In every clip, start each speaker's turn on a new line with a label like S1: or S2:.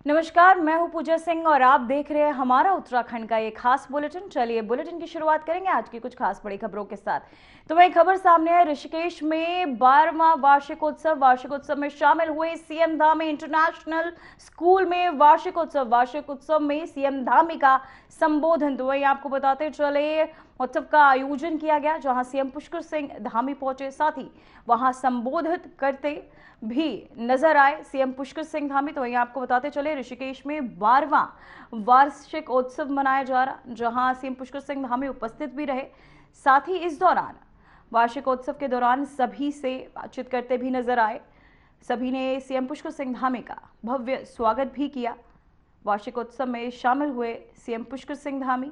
S1: नमस्कार, मैं हूं पूजा सिंह और आप देख रहे हैं हमारा उत्तराखंड का ये खास बुलेटिन। चलिए बुलेटिन की शुरुआत करेंगे आज की कुछ खास बड़ी खबरों के साथ। तो वही खबर सामने है, ऋषिकेश में 12वां वार्षिकोत्सव में शामिल हुए सीएम धामी इंटरनेशनल स्कूल में वार्षिकोत्सव में सीएम धामी का संबोधन। तो वही आपको बताते चले उत्सव का आयोजन किया गया, जहां सीएम पुष्कर सिंह धामी पहुंचे, साथ ही वहां संबोधित करते भी नजर आए सीएम पुष्कर सिंह धामी। तो वहीं आपको बताते चले ऋषिकेश में 12वां वार्षिक उत्सव मनाया जा रहा, जहां सीएम पुष्कर सिंह धामी उपस्थित भी रहे। साथ ही इस दौरान वार्षिकोत्सव के दौरान सभी से बातचीत करते भी नजर आए। सभी ने सीएम पुष्कर सिंह धामी का भव्य स्वागत भी किया। वार्षिकोत्सव में शामिल हुए CM Pushkar Singh Dhami.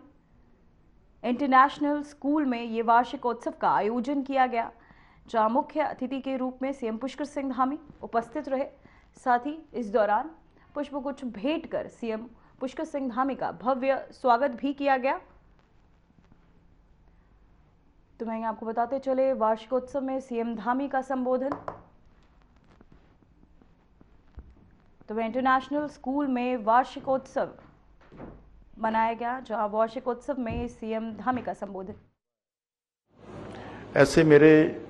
S1: International school में ये वार्षिकोत्सव का आयोजन किया गया, जहां मुख्य अतिथि के रूप में सीएम पुष्कर सिंह धामी उपस्थित रहे। साथ ही इस दौरान पुष्पगुच्छ भेंट कर सीएम पुष्कर सिंह धामी का भव्य स्वागत भी किया गया। तो मैं आपको बताते चले वार्षिकोत्सव में सीएम धामी का संबोधन। तो वह इंटरनेशनल स्कूल में वार्षिकोत्सव मनाया गया, जहां वार्षिकोत्सव में सीएम धामी का संबोधन।
S2: ऐसे मेरे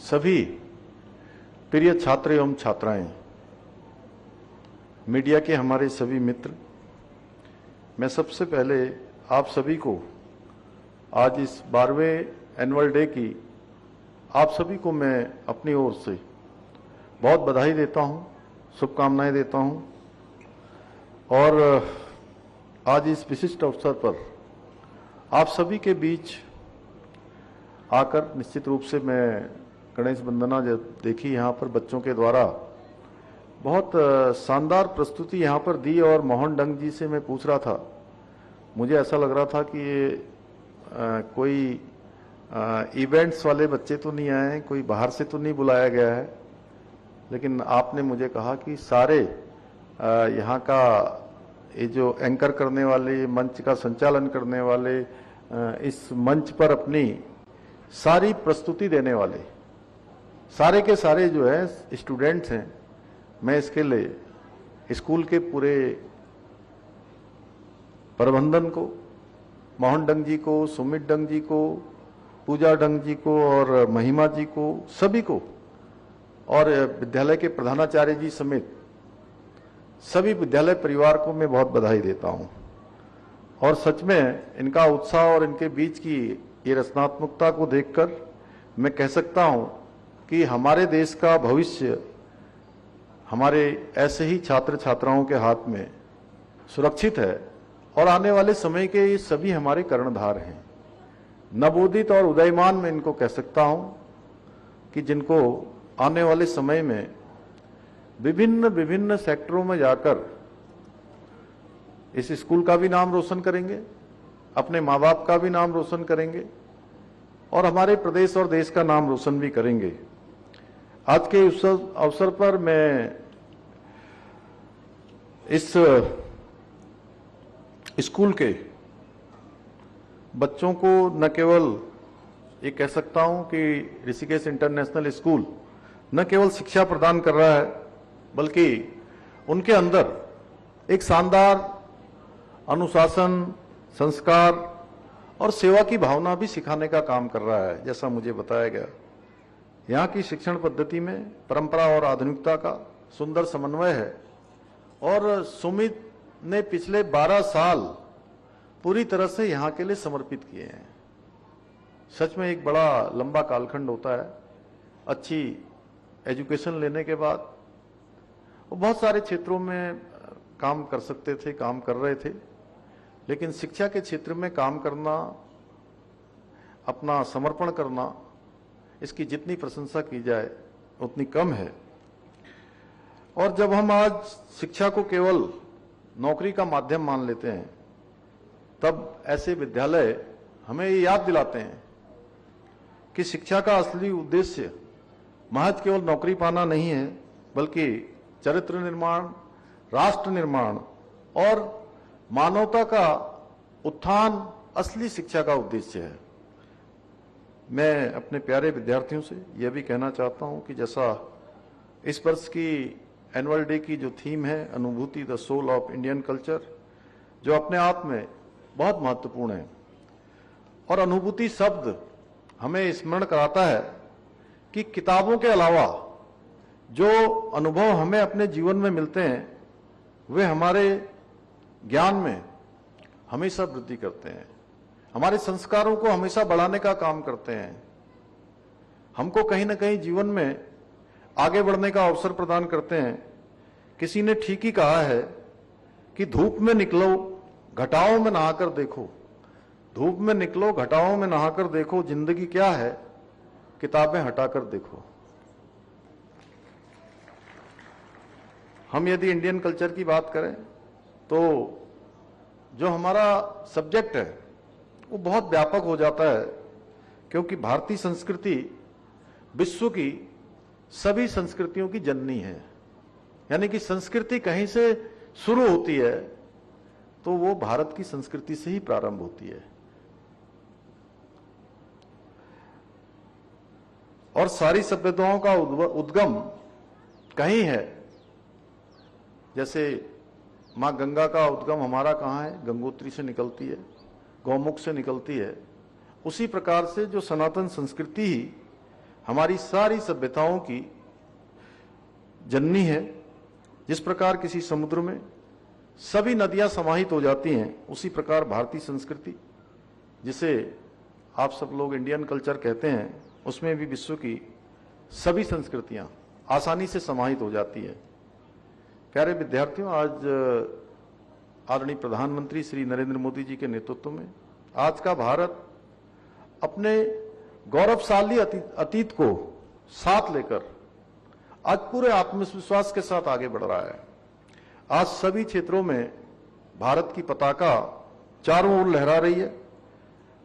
S2: सभी प्रिय छात्र एवं छात्राएं, मीडिया के हमारे सभी मित्र, मैं सबसे पहले आप सभी को आज इस 12वें एनुअल डे की आप सभी को मैं अपनी ओर से बहुत बधाई देता हूं, शुभकामनाएं देता हूं। और आज इस विशिष्ट अवसर पर आप सभी के बीच आकर निश्चित रूप से मैं गणेश वंदना जब देखी यहाँ पर बच्चों के द्वारा, बहुत शानदार प्रस्तुति यहाँ पर दी। और मोहन डंग जी से मैं पूछ रहा था, मुझे ऐसा लग रहा था कि ये कोई इवेंट्स वाले बच्चे तो नहीं आए, कोई बाहर से तो नहीं बुलाया गया है, लेकिन आपने मुझे कहा कि सारे यहाँ का ये जो एंकर करने वाले, मंच का संचालन करने वाले, इस मंच पर अपनी सारी प्रस्तुति देने वाले सारे के सारे जो है स्टूडेंट्स हैं। मैं इसके लिए स्कूल के पूरे प्रबंधन को, मोहन डंग जी को, सुमित डंग जी को, पूजा डंग जी को और महिमा जी को, सभी को, और विद्यालय के प्रधानाचार्य जी समेत सभी विद्यालय परिवार को मैं बहुत बधाई देता हूं। और सच में इनका उत्साह और इनके बीच की ये रचनात्मकता को देखकर मैं कह सकता हूं कि हमारे देश का भविष्य हमारे ऐसे ही छात्र छात्राओं के हाथ में सुरक्षित है। और आने वाले समय के ये सभी हमारे कर्णधार हैं, नवोदित और उदयमान में इनको कह सकता हूं कि जिनको आने वाले समय में विभिन्न विभिन्न सेक्टरों में जाकर इस स्कूल का भी नाम रोशन करेंगे, अपने माँ बाप का भी नाम रोशन करेंगे और हमारे प्रदेश और देश का नाम रोशन भी करेंगे। आज के इस अवसर पर मैं इस स्कूल के बच्चों को न केवल ये कह सकता हूं कि ऋषिकेश इंटरनेशनल स्कूल न केवल शिक्षा प्रदान कर रहा है, बल्कि उनके अंदर एक शानदार अनुशासन, संस्कार और सेवा की भावना भी सिखाने का काम कर रहा है। जैसा मुझे बताया गया, यहाँ की शिक्षण पद्धति में परंपरा और आधुनिकता का सुंदर समन्वय है। और सुमित ने पिछले 12 साल पूरी तरह से यहाँ के लिए समर्पित किए हैं। सच में एक बड़ा लंबा कालखंड होता है। अच्छी एजुकेशन लेने के बाद वो बहुत सारे क्षेत्रों में काम कर सकते थे, काम कर रहे थे, लेकिन शिक्षा के क्षेत्र में काम करना, अपना समर्पण करना, इसकी जितनी प्रशंसा की जाए उतनी कम है। और जब हम आज शिक्षा को केवल नौकरी का माध्यम मान लेते हैं, तब ऐसे विद्यालय हमें ये याद दिलाते हैं कि शिक्षा का असली उद्देश्य महज केवल नौकरी पाना नहीं है, बल्कि चरित्र निर्माण, राष्ट्र निर्माण और मानवता का उत्थान असली शिक्षा का उद्देश्य है। मैं अपने प्यारे विद्यार्थियों से यह भी कहना चाहता हूं कि जैसा इस वर्ष की एनुअल डे की जो थीम है Anubhuti the soul of Indian culture, जो अपने आप में बहुत महत्वपूर्ण है। और अनुभूति शब्द हमें स्मरण कराता है कि किताबों के अलावा जो अनुभव हमें अपने जीवन में मिलते हैं वे हमारे ज्ञान में हमेशा वृद्धि करते हैं, हमारे संस्कारों को हमेशा बढ़ाने का काम करते हैं, हमको कहीं ना कहीं जीवन में आगे बढ़ने का अवसर प्रदान करते हैं। किसी ने ठीक ही कहा है कि धूप में निकलो घटाओं में नहाकर देखो, धूप में निकलो घटाओं में नहाकर देखो, जिंदगी क्या है किताबें हटाकर देखो। हम यदि इंडियन कल्चर की बात करें तो जो हमारा सब्जेक्ट है वो बहुत व्यापक हो जाता है, क्योंकि भारतीय संस्कृति विश्व की सभी संस्कृतियों की जननी है। यानी कि संस्कृति कहीं से शुरू होती है तो वो भारत की संस्कृति से ही प्रारंभ होती है। और सारी सभ्यताओं का उद्गम कहीं है। जैसे मां गंगा का उद्गम हमारा कहाँ है, गंगोत्री से निकलती है, गौमुख से निकलती है। उसी प्रकार से जो सनातन संस्कृति ही हमारी सारी सभ्यताओं की जननी है। जिस प्रकार किसी समुद्र में सभी नदियां समाहित हो जाती हैं, उसी प्रकार भारतीय संस्कृति, जिसे आप सब लोग इंडियन कल्चर कहते हैं, उसमें भी विश्व की सभी संस्कृतियां आसानी से समाहित हो जाती है। प्यारे विद्यार्थियों, आज आदरणीय प्रधानमंत्री श्री नरेंद्र मोदी जी के नेतृत्व में आज का भारत अपने गौरवशाली अतीत को साथ लेकर आज पूरे आत्मविश्वास के साथ आगे बढ़ रहा है। आज सभी क्षेत्रों में भारत की पताका चारों ओर लहरा रही है।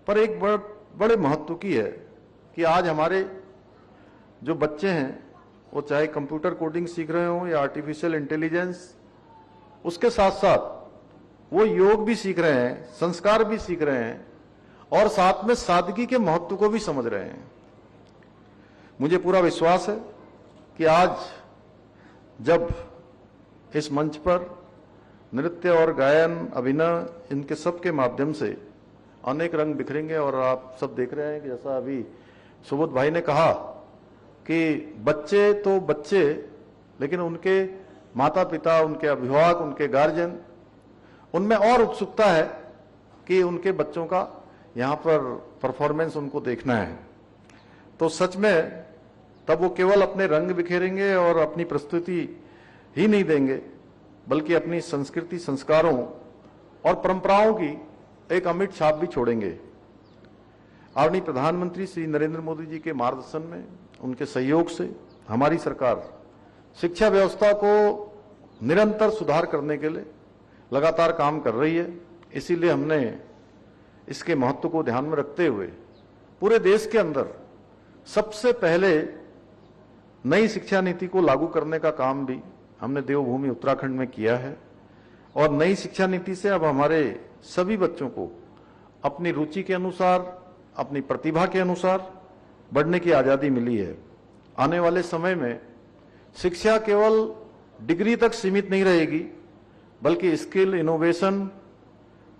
S2: पर एक बड़े महत्व की है कि आज हमारे जो बच्चे हैं वो चाहे कंप्यूटर कोडिंग सीख रहे हों या आर्टिफिशियल इंटेलिजेंस, उसके साथ साथ वो योग भी सीख रहे हैं, संस्कार भी सीख रहे हैं और साथ में सादगी के महत्व को भी समझ रहे हैं। मुझे पूरा विश्वास है कि आज जब इस मंच पर नृत्य और गायन, अभिनय, इनके सब के माध्यम से अनेक रंग बिखरेंगे। और आप सब देख रहे हैं कि जैसा अभी सुबोध भाई ने कहा कि बच्चे तो बच्चे, लेकिन उनके माता पिता, उनके अभिभावक, उनके गार्जियन, उनमें और उत्सुकता है कि उनके बच्चों का यहाँ पर परफॉर्मेंस उनको देखना है। तो सच में तब वो केवल अपने रंग बिखेरेंगे और अपनी प्रस्तुति ही नहीं देंगे, बल्कि अपनी संस्कृति, संस्कारों और परंपराओं की एक अमिट छाप भी छोड़ेंगे। आदरणीय प्रधानमंत्री श्री नरेंद्र मोदी जी के मार्गदर्शन में, उनके सहयोग से हमारी सरकार शिक्षा व्यवस्था को निरंतर सुधार करने के लिए लगातार काम कर रही है। इसीलिए हमने इसके महत्व को ध्यान में रखते हुए पूरे देश के अंदर सबसे पहले नई शिक्षा नीति को लागू करने का काम भी हमने देवभूमि उत्तराखंड में किया है। और नई शिक्षा नीति से अब हमारे सभी बच्चों को अपनी रुचि के अनुसार, अपनी प्रतिभा के अनुसार बढ़ने की आजादी मिली है। आने वाले समय में शिक्षा केवल डिग्री तक सीमित नहीं रहेगी, बल्कि स्किल, इनोवेशन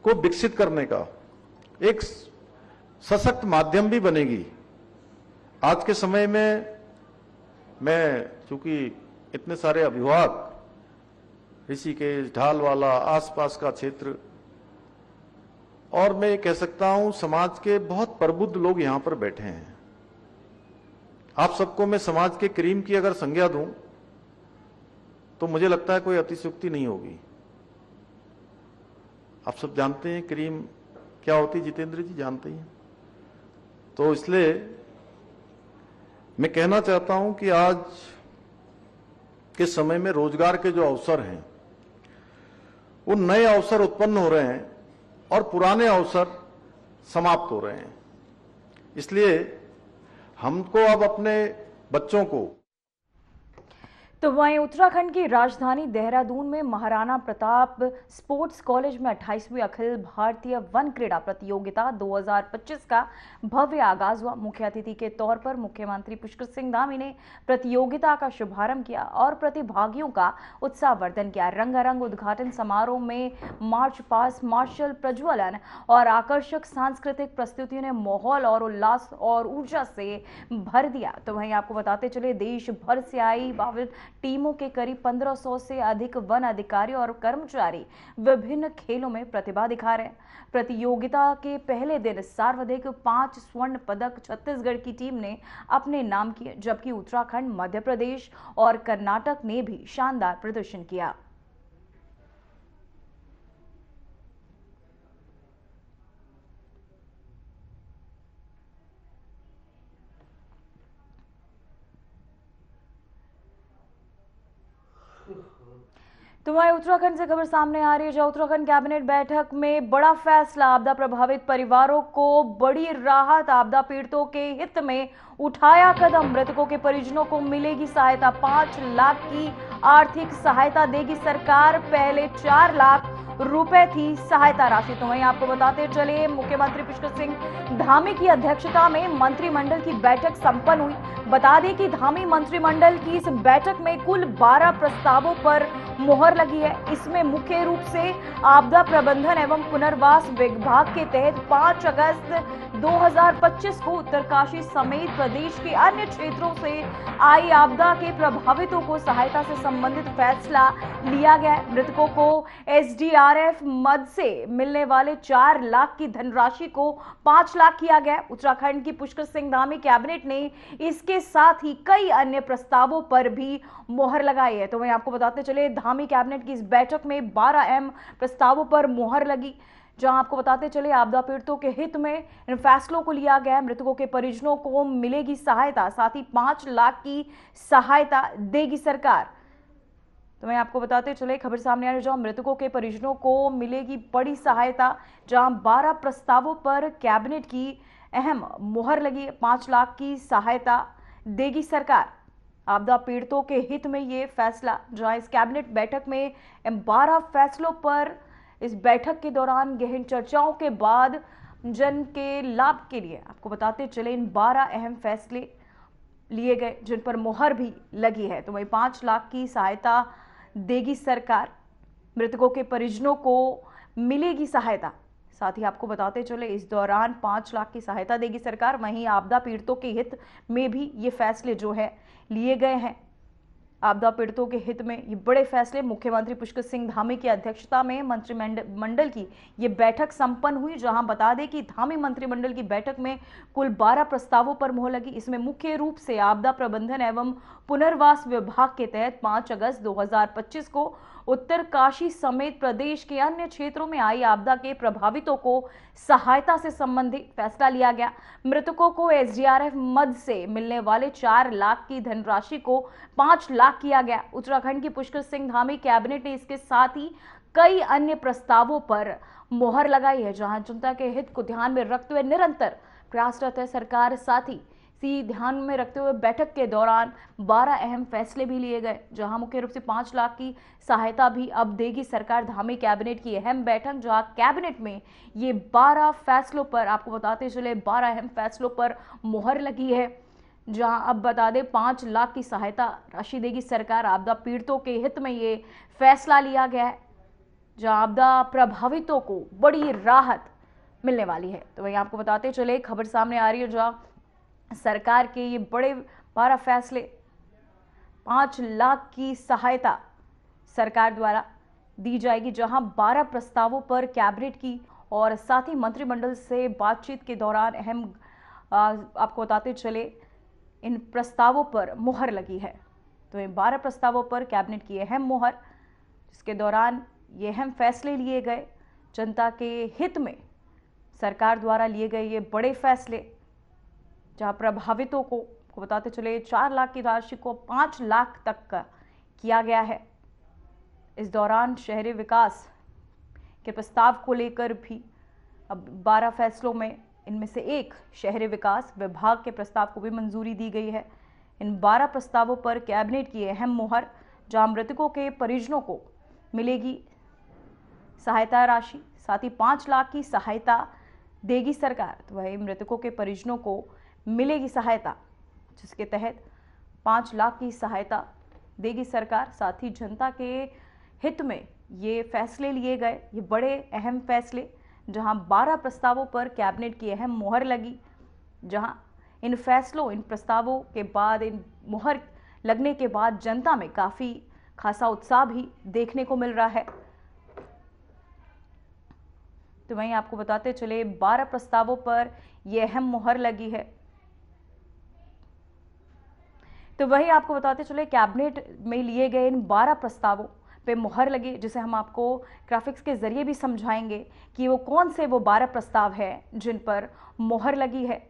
S2: को विकसित करने का एक सशक्त माध्यम भी बनेगी। आज के समय में मैं, चूंकि इतने सारे अभिभावक, ऋषिकेश, ढालवाला, आसपास का क्षेत्र, और मैं कह सकता हूं समाज के बहुत प्रबुद्ध लोग यहां पर बैठे हैं। आप सबको मैं समाज के करीम की अगर संज्ञा दूं तो मुझे लगता है कोई अतिशयोक्ति नहीं होगी। आप सब जानते हैं करीम क्या होती, जितेंद्र जी जानते हैं। तो इसलिए मैं कहना चाहता हूं कि आज के समय में रोजगार के जो अवसर हैं, वो नए अवसर उत्पन्न हो रहे हैं और पुराने अवसर समाप्त हो रहे हैं। इसलिए हमको अब अपने बच्चों को
S1: तो वहीं उत्तराखंड की राजधानी देहरादून में महाराणा प्रताप स्पोर्ट्स कॉलेज में 28वीं अखिल भारतीय वन क्रीड़ा प्रतियोगिता 2025 का भव्य आगाज हुआ। मुख्य अतिथि के तौर पर मुख्यमंत्री पुष्कर सिंह धामी ने प्रतियोगिता का शुभारंभ किया और प्रतिभागियों का उत्साहवर्धन किया। रंगारंग उद्घाटन समारोह में मार्च पास्ट, मार्शल प्रज्वलन और आकर्षक सांस्कृतिक प्रस्तुतियों ने माहौल और उल्लास और ऊर्जा से भर दिया। तो वहीं आपको बताते चले, देश भर से आई टीमों के करीब 1500 से अधिक वन अधिकारी और कर्मचारी विभिन्न खेलों में प्रतिभा दिखा रहे हैं। प्रतियोगिता के पहले दिन सर्वाधिक 5 स्वर्ण पदक छत्तीसगढ़ की टीम ने अपने नाम किए, जबकि उत्तराखंड, मध्य प्रदेश और कर्नाटक ने भी शानदार प्रदर्शन किया। तो वहीं उत्तराखंड से खबर सामने आ रही है, जहां उत्तराखंड कैबिनेट बैठक में बड़ा फैसला, आपदा प्रभावित परिवारों को बड़ी राहत, आपदा पीड़ितों के हित में उठाया कदम, मृतकों के परिजनों को मिलेगी सहायता, 5 लाख की आर्थिक सहायता देगी सरकार, पहले 4 लाख रुपए थी सहायता राशि। तो वहीं आपको बताते चले, मुख्यमंत्री पुष्कर सिंह धामी की अध्यक्षता में मंत्रिमंडल की बैठक संपन्न हुई। बता दें कि धामी मंत्रिमंडल की इस बैठक में कुल 12 प्रस्तावों पर मुहर लगी है। इसमें मुख्य रूप से आपदा प्रबंधन एवं पुनर्वास विभाग के तहत 5 अगस्त 2025 को उत्तरकाशी समेत प्रदेश के अन्य क्षेत्रों से आई आपदा के प्रभावितों को सहायता से संबंधित फैसला लिया गया है। मृतकों को SDRF मद से मिलने वाले 4 लाख की धनराशि को 5 लाख किया गया। उत्तराखंड की पुष्कर सिंह धामी कैबिनेट ने इसके साथ ही कई अन्य प्रस्तावों पर भी मोहर लगाई है। तो मैं आपको बताते चले, धामी कैबिनेट की इस बैठक में 12 अहम प्रस्तावों पर मोहर लगी, जहां आपको बताते चले आपदा पीड़ितों के हित में इन फैसलों को लिया गया। मृतकों के परिजनों को मिलेगी सहायता, साथ ही 5 लाख की सहायता देगी सरकार। तो मैं आपको बताते चले, खबर सामने आ रही है, जहां मृतकों के परिजनों को मिलेगी बड़ी सहायता, जहां 12 प्रस्तावों पर कैबिनेट की अहम मोहर लगी, 5 लाख की सहायता देगी सरकार। आपदा पीड़ितों के हित में ये फैसला, जहां इस कैबिनेट बैठक में 12 फैसलों पर इस बैठक के दौरान गहन चर्चाओं के बाद जन के लाभ के लिए आपको बताते चले इन 12 अहम फैसले लिए गए, जिन पर मोहर भी लगी है। तो वही 5 लाख की सहायता देगी सरकार, मृतकों के परिजनों को मिलेगी सहायता, साथ ही आपको बताते चले इस दौरान 5 लाख की सहायता देगी सरकार। वहीं आपदा पीड़ितों के हित में भी ये फैसले जो है लिए गए हैं। आपदा पीड़ितों के हित में ये बड़े फैसले, मुख्यमंत्री पुष्कर सिंह धामी की अध्यक्षता में मंत्रिमंडल की ये बैठक संपन्न हुई, जहां बता दें कि धामी मंत्रिमंडल की बैठक में कुल 12 प्रस्तावों पर मोहर लगी। इसमें मुख्य रूप से आपदा प्रबंधन एवं पुनर्वास विभाग के तहत 5 अगस्त 2025 को उत्तरकाशी समेत प्रदेश के अन्य क्षेत्रों में आई आपदा के प्रभावितों को सहायता से संबंधित फैसला लिया गया। मृतकों को SDRF मद से मिलने वाले 4 लाख की धनराशि को 5 लाख किया गया। उत्तराखंड की पुष्कर सिंह धामी कैबिनेट ने इसके साथ ही कई अन्य प्रस्तावों पर मोहर लगाई है, जहां जनता के हित को ध्यान में रखते हुए निरंतर प्रयासरत है सरकार। साथ ही ध्यान में रखते हुए बैठक के दौरान 12 अहम फैसले भी लिए गए, जहां मुख्य रूप से 5 लाख की सहायता भी अब देगी सरकार। धामी कैबिनेट की अहम बैठक, जहां कैबिनेट में ये 12 फैसलों पर आपको बताते चले 12 अहम फैसलों पर मोहर लगी है, जहां अब बता दें 5 लाख की सहायता राशि देगी सरकार। आपदा पीड़ितों के हित में ये फैसला लिया गया है, जहां आपदा प्रभावितों को बड़ी राहत मिलने वाली है। तो वहीं आपको बताते चले, खबर सामने आ रही है, जहां सरकार के ये बड़े 12 फैसले, 5 लाख की सहायता सरकार द्वारा दी जाएगी, जहां 12 प्रस्तावों पर कैबिनेट की और साथ ही मंत्रिमंडल से बातचीत के दौरान अहम आपको बताते चले इन प्रस्तावों पर मुहर लगी है। तो इन 12 प्रस्तावों पर कैबिनेट की अहम मुहर, जिसके दौरान ये अहम फैसले लिए गए, जनता के हित में सरकार द्वारा लिए गए ये बड़े फैसले, जहां प्रभावितों को बताते चले 4 लाख की राशि को 5 लाख तक का किया गया है। इस दौरान शहरी विकास के प्रस्ताव को लेकर भी अब 12 फैसलों में इनमें से एक शहरी विकास विभाग के प्रस्ताव को भी मंजूरी दी गई है। इन 12 प्रस्तावों पर कैबिनेट की अहम मुहर, जहां मृतकों के परिजनों को मिलेगी सहायता राशि, साथ ही 5 लाख की सहायता देगी सरकार। तो वही मृतकों के परिजनों को मिलेगी सहायता, जिसके तहत 5 लाख की सहायता देगी सरकार। साथ ही जनता के हित में ये फैसले लिए गए, ये बड़े अहम फैसले, जहां 12 प्रस्तावों पर कैबिनेट की अहम मुहर लगी, जहां इन फैसलों, इन प्रस्तावों के बाद, इन मुहर लगने के बाद जनता में काफी खासा उत्साह भी देखने को मिल रहा है। तो वहीं आपको बताते चले 12 प्रस्तावों पर यह अहम मुहर लगी है। तो वहीं आपको बताते चले कैबिनेट में लिए गए इन 12 प्रस्तावों पे मुहर लगी, जिसे हम आपको ग्राफिक्स के जरिए भी समझाएंगे कि वो कौन से वो 12 प्रस्ताव है जिन पर मुहर लगी है।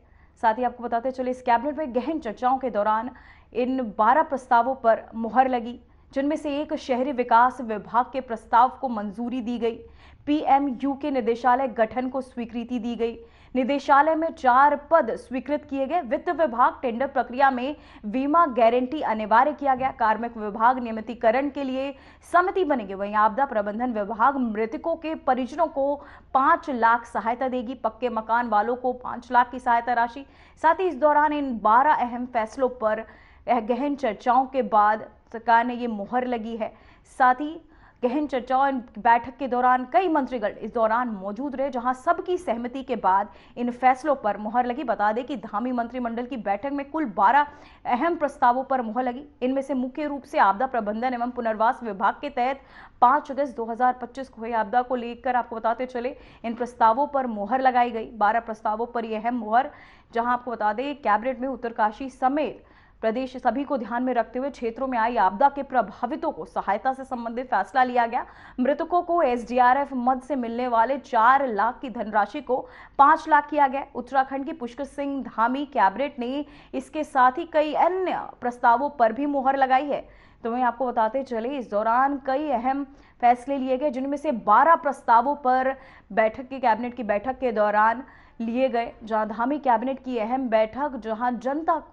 S1: साथ ही आपको बताते चले इस कैबिनेट में गहन चर्चाओं के दौरान इन 12 प्रस्तावों पर मुहर लगी, जिनमें से एक शहरी विकास विभाग के प्रस्ताव को मंजूरी दी गई। पीएमयू के निदेशालय गठन को स्वीकृति दी गई। निदेशालय में 4 पद स्वीकृत किए गए। वित्त विभाग टेंडर प्रक्रिया में बीमा गारंटी अनिवार्य किया गया। कार्मिक विभाग नियमितीकरण के लिए समिति बनेगी। वहीं आपदा प्रबंधन विभाग मृतकों के परिजनों को 5 लाख सहायता देगी। पक्के मकान वालों को 5 लाख की सहायता राशि। साथ ही इस दौरान इन 12 अहम फैसलों पर गहन चर्चाओं के बाद सरकार ने ये मुहर लगी है। साथ ही गहन चर्चाओं बैठक के दौरान कई मंत्रीगण इस दौरान मौजूद रहे, जहां सबकी सहमति के बाद इन फैसलों पर मुहर लगी। बता दें कि धामी मंत्रिमंडल की बैठक में कुल 12 अहम प्रस्तावों पर मुहर लगी। इनमें से मुख्य रूप से आपदा प्रबंधन एवं पुनर्वास विभाग के तहत 5 अगस्त 2025 को हुई आपदा को लेकर आपको बताते चले इन प्रस्तावों पर मुहर लगाई गई। 12 प्रस्तावों पर यह अहम मुहर, जहां आपको बता दें कैबिनेट में उत्तरकाशी समेत प्रदेश सभी को ध्यान में रखते हुए क्षेत्रों में आई आपदा के प्रभावितों को सहायता से संबंधित फैसला लिया गया। मृतकों को एसडीआरएफ मद से मिलने वाले 4 लाख की धनराशि को 5 लाख किया गया। उत्तराखंड की पुष्कर सिंह धामी कैबिनेट ने इसके साथ ही कई अन्य प्रस्तावों पर भी मुहर लगाई है। तो वहीं आपको बताते चले इस दौरान कई अहम फैसले लिए गए, जिनमें से 12 प्रस्तावों पर कैबिनेट की बैठक के दौरान लिए गए, जहां धामी कैबिनेट की अहम बैठक, जहां जनता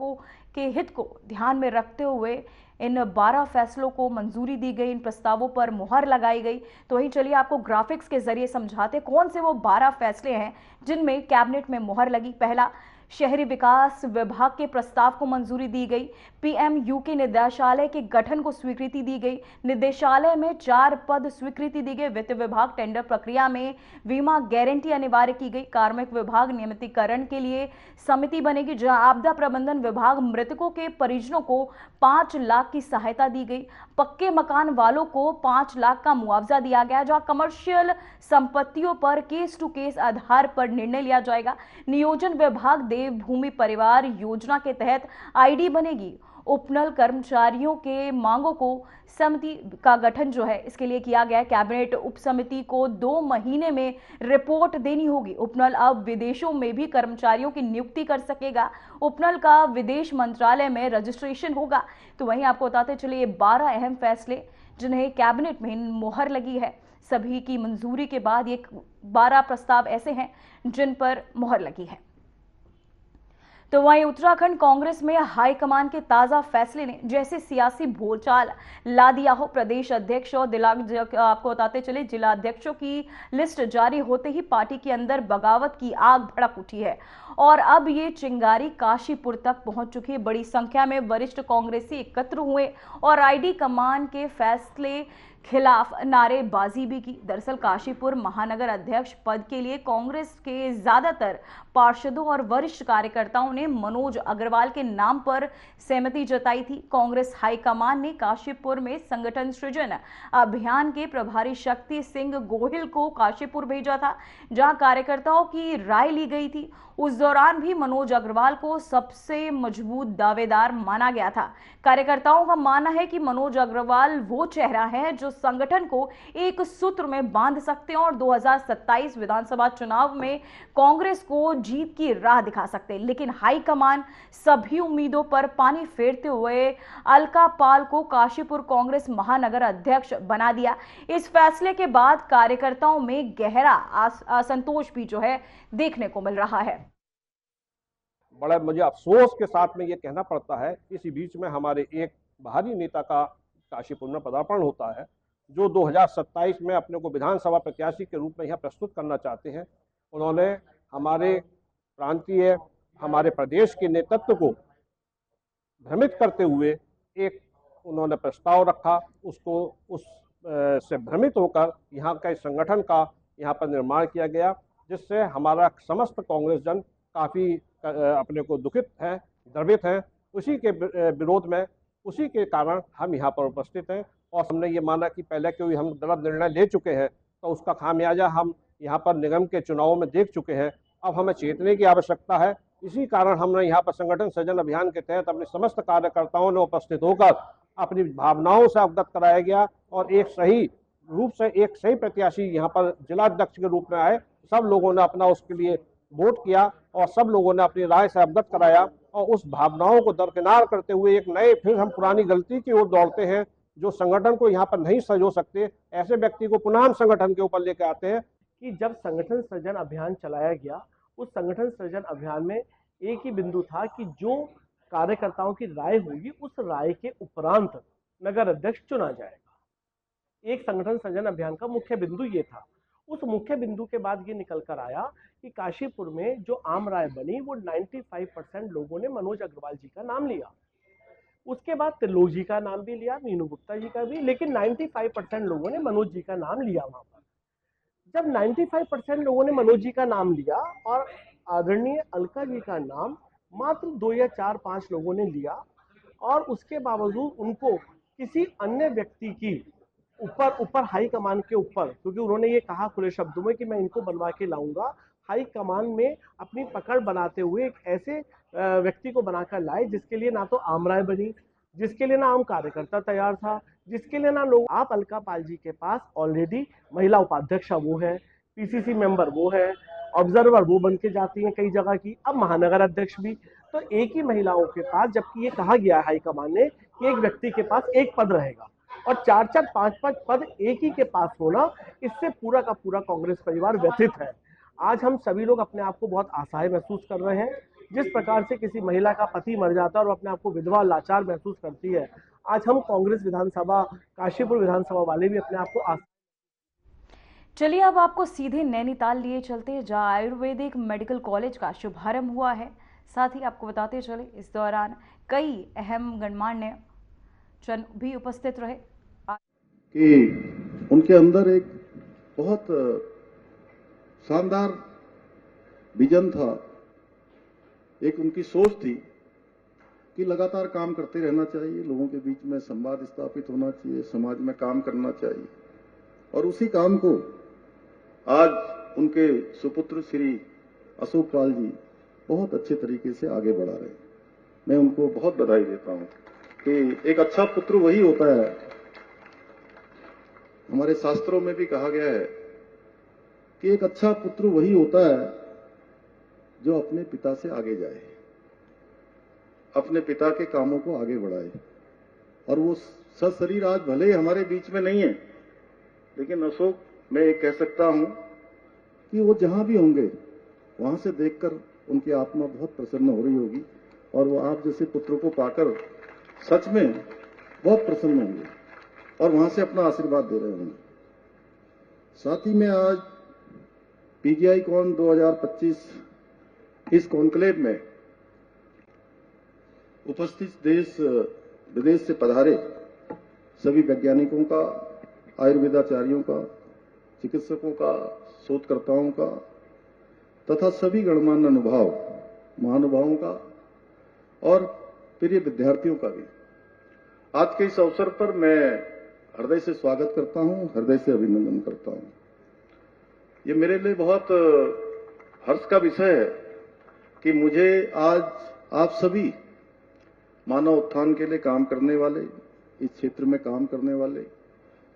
S1: के हित को ध्यान में रखते हुए इन 12 फैसलों को मंजूरी दी गई, इन प्रस्तावों पर मुहर लगाई गई। तो वहीं चलिए आपको ग्राफिक्स के जरिए समझाते कौन से वो 12 फैसले हैं जिनमें कैबिनेट में मुहर लगी। पहला, शहरी विकास विभाग के प्रस्ताव को मंजूरी दी गई। पीएमयू के निदेशालय के गठन को स्वीकृति दी गई। निदेशालय में 4 पद स्वीकृति दी गई। वित्त विभाग टेंडर प्रक्रिया में बीमा गारंटी अनिवार्य की गई। कार्मिक विभाग नियमितीकरण के लिए समिति बनेगी, जहां आपदा प्रबंधन विभाग मृतकों के परिजनों को 5 लाख की सहायता दी गई। पक्के मकान वालों को 5 लाख का मुआवजा दिया गया, जहां कमर्शियल संपत्तियों पर केस टू केस आधार पर निर्णय लिया जाएगा। नियोजन विभाग देवभूमि परिवार योजना के तहत आईडी बनेगी। उपनल कर्मचारियों के मांगों को समिति का गठन जो है इसके लिए किया गया है। कैबिनेट उप समिति को 2 महीने में रिपोर्ट देनी होगी। उपनल अब विदेशों में भी कर्मचारियों की नियुक्ति कर सकेगा। उपनल का विदेश मंत्रालय में रजिस्ट्रेशन होगा। तो वहीं आपको बताते चलिए ये 12 अहम फैसले जिन्हें कैबिनेट में मुहर लगी है, सभी की मंजूरी के बाद ये 12 प्रस्ताव ऐसे हैं जिन पर मुहर लगी है। तो वहीं उत्तराखंड कांग्रेस में हाईकमान के ताजा फैसले ने जैसे सियासी भूचाल ला दिया हो। प्रदेश अध्यक्ष और आपको बताते चले जिला अध्यक्षों की लिस्ट जारी होते ही पार्टी के अंदर बगावत की आग भड़क उठी है और अब ये चिंगारी काशीपुर तक पहुंच चुकी है। बड़ी संख्या में वरिष्ठ कांग्रेसी एकत्र हुए और आईडी कमान के फैसले खिलाफ नारेबाजी भी की। दरअसल काशीपुर महानगर अध्यक्ष पद के लिए कांग्रेस के ज्यादातर पार्षदों और वरिष्ठ कार्यकर्ताओं ने मनोज अग्रवाल के नाम पर सहमति जताई थी। कांग्रेस हाईकमान ने काशीपुर में संगठन सृजन अभियान के प्रभारी शक्ति सिंह गोहिल को काशीपुर भेजा था, जहां कार्यकर्ताओं की राय ली गई थी। उस दौरान भी मनोज अग्रवाल को सबसे मजबूत दावेदार माना गया था। कार्यकर्ताओं का मानना है कि मनोज अग्रवाल वो चेहरा है जो संगठन को एक सूत्र में बांध सकते हैं और 2027 विधानसभा चुनाव में कांग्रेस को जीत की राह दिखा सकते हैं। लेकिन हाईकमान सभी उम्मीदों पर पानी फेरते हुए अलका पाल को काशीपुर कांग्रेस महानगर अध्यक्ष बना दिया। इस फैसले के बाद कार्यकर्ताओं में गहरा असंतोष भी जो है देखने को मिल रहा है।
S3: बड़ा मुझे अफसोस के साथ में ये कहना पड़ता है, इसी बीच में हमारे एक बाहरी नेता का काशीपुर में पदार्पण होता है, जो 2027 में अपने को विधानसभा प्रत्याशी के रूप में यहाँ प्रस्तुत करना चाहते हैं। उन्होंने हमारे प्रांतीय, हमारे प्रदेश के नेतृत्व को भ्रमित करते हुए एक उन्होंने प्रस्ताव रखा, उसको उस से भ्रमित होकर यहाँ के संगठन का यहाँ पर निर्माण किया गया, जिससे हमारा समस्त कांग्रेस जन काफी अपने को दुखित है, द्रवित है। उसी के विरोध में, उसी के कारण हम यहाँ पर उपस्थित हैं और हमने ये माना कि पहले कोई हम गलत निर्णय ले चुके हैं तो उसका खामियाजा हम यहाँ पर निगम के चुनावों में देख चुके हैं। अब हमें चेतने की आवश्यकता है। इसी कारण हमने यहाँ पर संगठन सृजन अभियान के तहत अपने समस्त कार्यकर्ताओं ने उपस्थित होकर अपनी भावनाओं से अवगत कराया गया और एक सही रूप से एक सही प्रत्याशी यहाँ पर जिलाध्यक्ष के रूप में आए। सब लोगों ने अपना उसके लिए वोट किया और सब लोगों ने अपनी राय से अवगत कराया और उस भावनाओं को दरकिनार करते हुए एक नए, फिर हम पुरानी गलती की ओर दौड़ते हैं। जो संगठन को यहाँ पर नहीं सजो सकते, ऐसे व्यक्ति को पुनः हम संगठन के ऊपर लेकर आते हैं।
S4: कि जब संगठन सृजन अभियान चलाया गया, उस संगठन सृजन अभियान में एक ही बिंदु था कि जो कार्यकर्ताओं की राय होगी, उस राय के उपरांत नगर अध्यक्ष चुना जाएगा। एक संगठन सृजन अभियान का मुख्य बिंदु ये था। उस मुख्य बिंदु के बाद ये निकल कर आया कि काशीपुर में जो आम राय बनी, वो 95% लोगों ने मनोज अग्रवाल जी का नाम लिया। उसके बाद त्रिलोक जी का नाम भी लिया, मीनू गुप्ता जी का भी, लेकिन 95% लोगों ने मनोज जी का नाम लिया। वहां पर जब 95% लोगों ने मनोज जी का नाम लिया और आदरणीय अलका जी का नाम मात्र 2 या 4-5 लोगों ने लिया, और उसके बावजूद उनको किसी अन्य व्यक्ति की ऊपर हाई कमान के ऊपर, क्योंकि उन्होंने ये कहा खुले शब्दों में कि मैं इनको बनवा के लाऊंगा, हाई कमान में अपनी पकड़ बनाते हुए एक ऐसे व्यक्ति को बनाकर लाए जिसके लिए ना तो आम राय बनी, जिसके लिए ना आम कार्यकर्ता तैयार था, जिसके लिए ना लोग। आप अलका पाल जी के पास ऑलरेडी महिला उपाध्यक्षा वो है, पीसीसी मेंबर वो है, ऑब्जर्वर वो बन के जाती हैं कई जगह की, अब महानगर अध्यक्ष भी। तो एक ही महिलाओं के पास, जबकि ये कहा गया है हाईकमान ने कि एक व्यक्ति के पास एक पद रहेगा, और 4-4, 5-5 पद एक ही के पास होना, इससे पूरा का पूरा कांग्रेस परिवार व्यथित है। आज हम सभी लोग अपने आप को बहुत असहाय महसूस कर रहे हैं। जिस प्रकार से किसी महिला का पति मर जाता है और अपने आप को विधवा लाचार महसूस करती है, आज हम कांग्रेस विधानसभा, काशीपुर विधानसभा वाले भी अपने आप को
S1: चलिए अब आपको सीधे नैनीताल लिए चलते हैं, जहां आयुर्वेदिक मेडिकल कॉलेज का शुभारंभ हुआ है। साथ ही आपको बताते चले इस दौरान कई अहम गणमान्य जन भी उपस्थित रहे
S2: कि उनके अंदर एक बहुत शानदार विजन था, एक उनकी सोच थी कि लगातार काम करते रहना चाहिए, लोगों के बीच में संवाद स्थापित होना चाहिए, समाज में काम करना चाहिए। और उसी काम को आज उनके सुपुत्र श्री अशोक पाल जी बहुत अच्छे तरीके से आगे बढ़ा रहे हैं। मैं उनको बहुत बधाई देता हूं कि एक अच्छा पुत्र वही होता है, हमारे शास्त्रों में भी कहा गया है कि एक अच्छा पुत्र वही होता है जो अपने पिता से आगे जाए, अपने पिता के कामों को आगे बढ़ाए। और वो सशरीर आज भले ही हमारे बीच में नहीं है, लेकिन अशोक, मैं ये कह सकता हूं कि वो जहां भी होंगे वहां से देखकर उनकी आत्मा बहुत प्रसन्न हो रही होगी और वो आप जैसे पुत्र को पाकर सच में बहुत प्रसन्न होंगे और वहां से अपना आशीर्वाद दे रहे होंगे। साथ ही में आज पीजीआई कॉन 2025 इस कॉन्क्लेव में उपस्थित देश विदेश से पधारे सभी वैज्ञानिकों का, आयुर्वेदाचार्यों का, चिकित्सकों का, शोधकर्ताओं का तथा सभी गणमान्य अनुभाव महानुभावों का और प्रिय विद्यार्थियों का भी आज के इस अवसर पर मैं हृदय से स्वागत करता हूं, हृदय से अभिनंदन करता हूं। ये मेरे लिए बहुत हर्ष का विषय है कि मुझे आज आप सभी मानव उत्थान के लिए काम करने वाले, इस क्षेत्र में काम करने वाले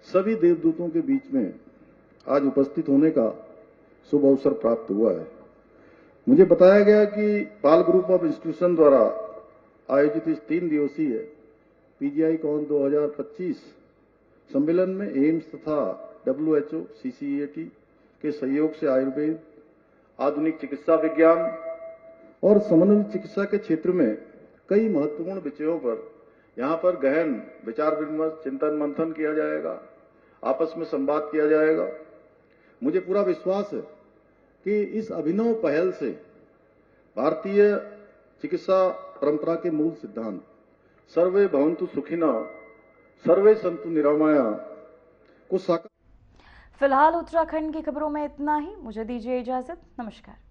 S2: सभी देवदूतों के बीच में आज उपस्थित होने का शुभ अवसर प्राप्त हुआ है। मुझे बताया गया कि पाल ग्रुप ऑफ इंस्टीट्यूशन द्वारा आयोजित इस 3 दिवसीय पीजीआई कॉन 2025 सम्मेलन में एम्स तथा WHO, CCEAT के सहयोग से आयुर्वेद, आधुनिक चिकित्सा विज्ञान और समन्वित चिकित्सा के क्षेत्र में कई महत्वपूर्ण विषयों पर यहाँ पर गहन विचार विमर्श, चिंतन मंथन किया जाएगा, आपस में संवाद किया जाएगा। मुझे पूरा विश्वास है कि इस अभिनव पहल से भारतीय चिकित्सा परंपरा के मूल सिद्धांत सर्वे भवन्तु सुखिनः, सर्वे सन्तु निरामया को साकार।
S1: फिलहाल उत्तराखंड की खबरों में इतना ही। मुझे दीजिए इजाजत। नमस्कार।